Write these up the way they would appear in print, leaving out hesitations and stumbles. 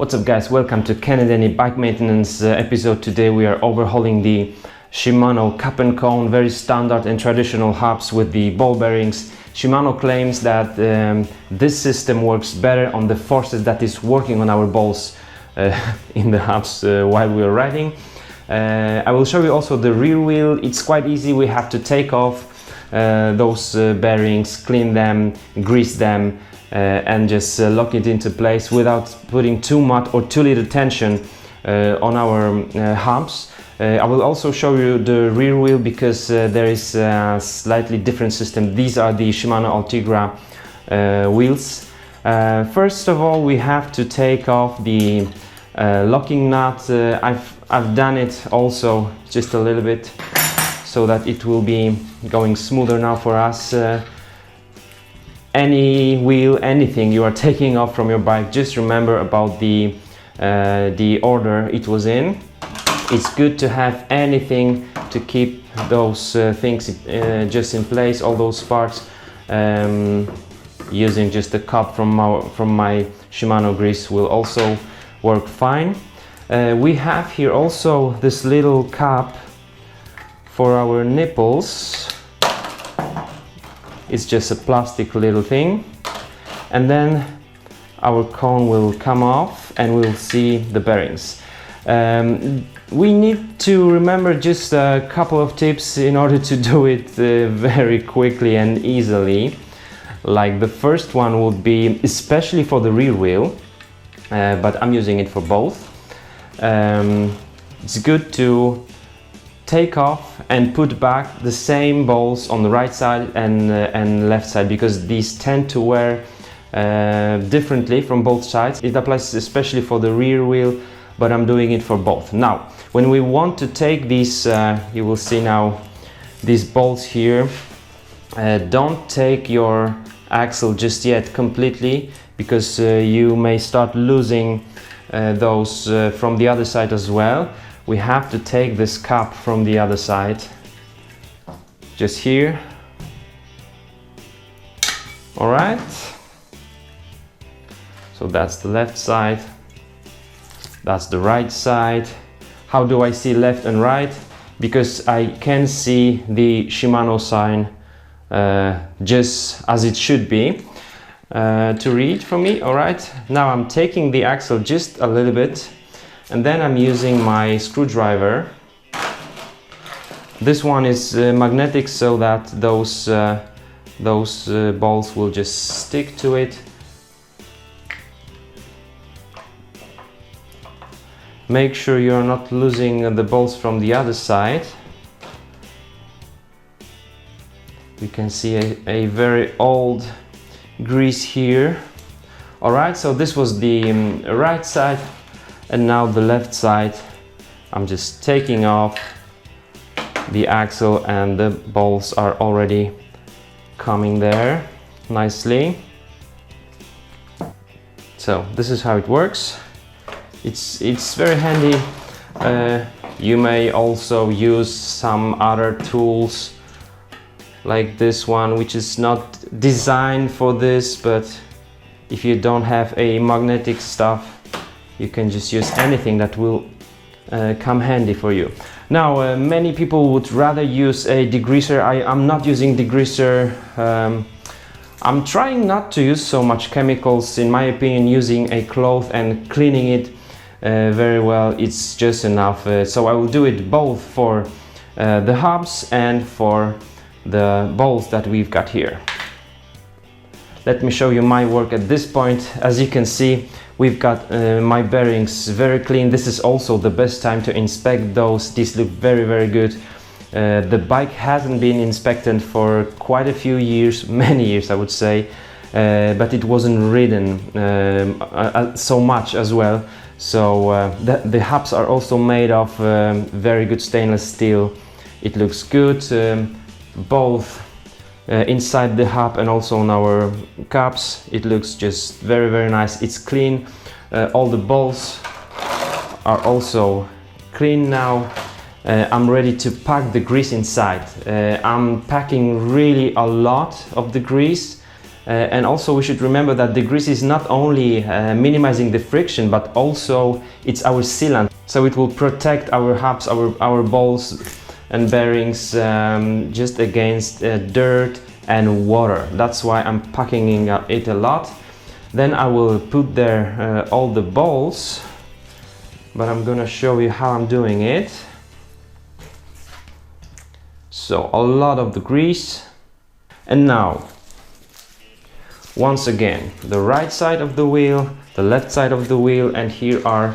What's up guys, welcome to Canadian bike maintenance episode. Today we are overhauling the Shimano cap and cone, very standard and traditional hubs with the ball bearings. Shimano claims that this system works better on the forces that is working on our balls in the hubs while we are riding. I will show you also the rear wheel. It's quite easy. We have to take off those bearings, clean them, grease them, and just lock it into place without putting too much or too little tension on our hubs. I will also show you the rear wheel because there is a slightly different system. These are the Shimano Ultegra wheels. First of all, we have to take off the locking nut. I've done it also just a little bit so that it will be going smoother now for us. Any wheel, anything you are taking off from your bike, just remember about the order it was in. It's good to have anything to keep those things just in place, all those parts. Using just the cup from my Shimano grease will also work fine. We have here also this little cap for our nipples. It's just a plastic little thing, and then our cone will come off and we'll see the bearings. We need to remember just a couple of tips in order to do it very quickly and easily. Like the first one would be, especially for the rear wheel, but I'm using it for both. It's good to take off and put back the same balls on the right side and left side, because these tend to wear differently from both sides. It applies especially for the rear wheel, but I'm doing it for both. Now, when we want to take these, you will see now these bolts here, don't take your axle just yet completely, because you may start losing those from the other side as well. We have to take this cap from the other side, just here. All right, so that's the left side, that's the right side. How do I see left and right? Because I can see the Shimano sign just as it should be to read for me. All right, now I'm taking the axle just a little bit, and then I'm using my screwdriver. This one is magnetic, so that those balls will just stick to it. Make sure you're not losing the balls from the other side. You can see a very old grease here. All right, so this was the right side. And now the left side, I'm just taking off the axle and the balls are already coming there nicely. So this is how it works. It's very handy. You may also use some other tools like this one, which is not designed for this, but if you don't have a magnetic stuff, you can just use anything that will come handy for you. Now, many people would rather use a degreaser. I'm not using degreaser. I'm trying not to use so much chemicals. In my opinion, using a cloth and cleaning it very well, it's just enough. So I will do it both for the hubs and for the balls that we've got here. Let me show you my work at this point. As you can see, we've got my bearings very clean. This is also the best time to inspect those. These look very, very good. The bike hasn't been inspected for quite a few years, many years I would say, but it wasn't ridden so much as well. So the hubs are also made of very good stainless steel. It looks good, both inside the hub and also on our caps. It looks just very, very nice. It's clean. All the balls are also clean now. I'm ready to pack the grease inside. I'm packing really a lot of the grease And also we should remember that the grease is not only minimizing the friction, but also it's our sealant. So it will protect our hubs, our balls and bearings just against dirt and water. That's why I'm packing it a lot. Then I will put there all the balls, but I'm gonna show you how I'm doing it. So a lot of the grease. And now, once again, the right side of the wheel, the left side of the wheel, and here are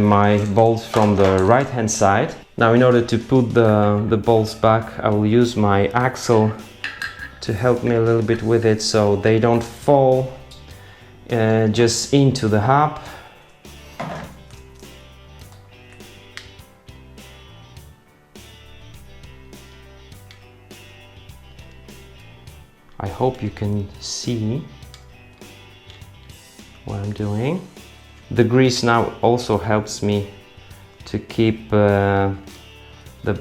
my bolts from the right hand side. Now in order to put the bolts back, I will use my axle to help me a little bit with it so they don't fall just into the hub. I hope you can see what I'm doing. The grease now also helps me to keep the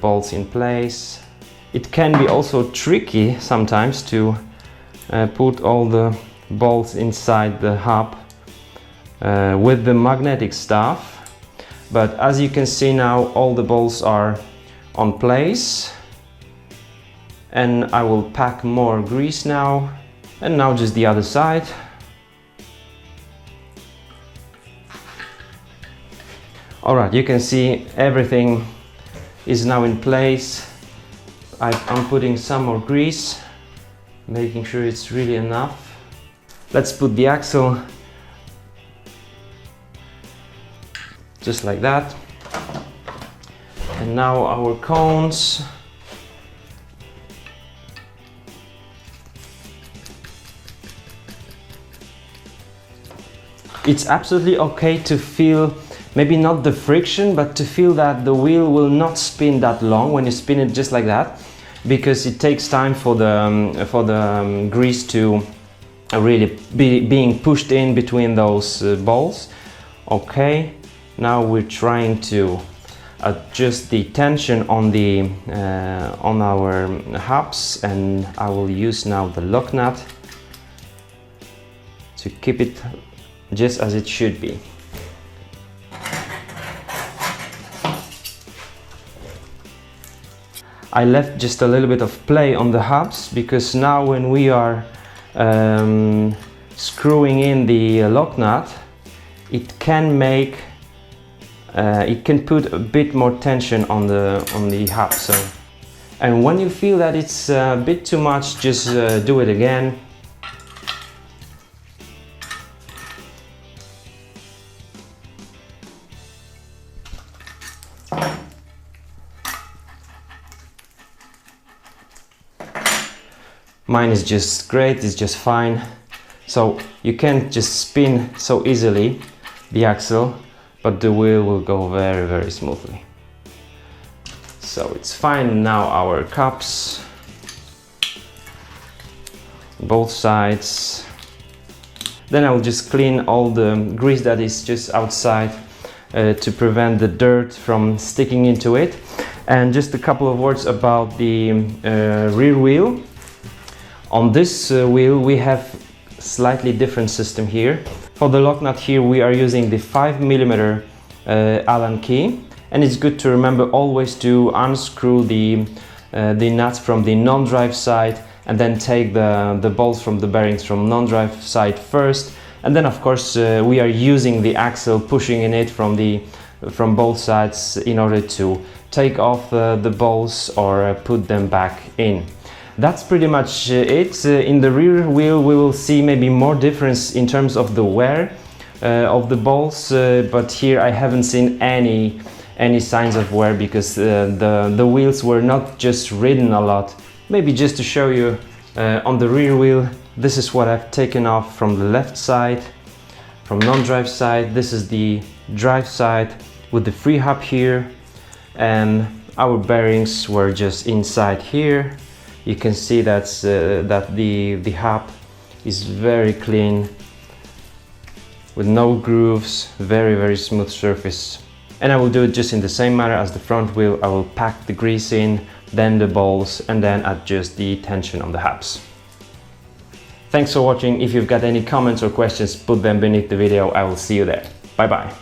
bolts in place. It can be also tricky sometimes to put all the bolts inside the hub with the magnetic stuff, but as you can see now all the bolts are on place. And I will pack more grease now, and now just the other side. Alright, you can see everything is now in place. I'm putting some more grease, making sure it's really enough. Let's put the axle just like that. And now our cones. It's absolutely okay to feel, maybe not the friction, but to feel that the wheel will not spin that long when you spin it just like that, because it takes time for the grease to really being pushed in between those balls. Okay, now we're trying to adjust the tension on our hubs, and I will use now the lock nut to keep it just as it should be. I left just a little bit of play on the hubs because now when we are screwing in the lock nut, it can put a bit more tension on the hub. So, and when you feel that it's a bit too much, just do it again. Mine is just great, it's just fine. So you can't just spin so easily the axle, but the wheel will go very, very smoothly. So it's fine. Now our cups, both sides. Then I'll just clean all the grease that is just outside to prevent the dirt from sticking into it. And just a couple of words about the rear wheel. On this wheel we have slightly different system here. For the lock nut here we are using the 5mm Allen key, and it's good to remember always to unscrew the nuts from the non-drive side and then take the bolts from the bearings from non-drive side first, and then of course we are using the axle, pushing in it from both sides in order to take off the bolts or put them back in. That's pretty much it. In the rear wheel we will see maybe more difference in terms of the wear of the bolts, but here I haven't seen any signs of wear because the wheels were not just ridden a lot. Maybe just to show you on the rear wheel, this is what I've taken off from the left side, from non-drive side. This is the drive side with the free hub here, and our bearings were just inside here. You can see that the hub is very clean, with no grooves, very smooth surface. And I will do it just in the same manner as the front wheel. I will pack the grease in, then the bolts, and then adjust the tension on the hubs. Thanks for watching. If you've got any comments or questions, put them beneath the video. I will see you there. Bye bye.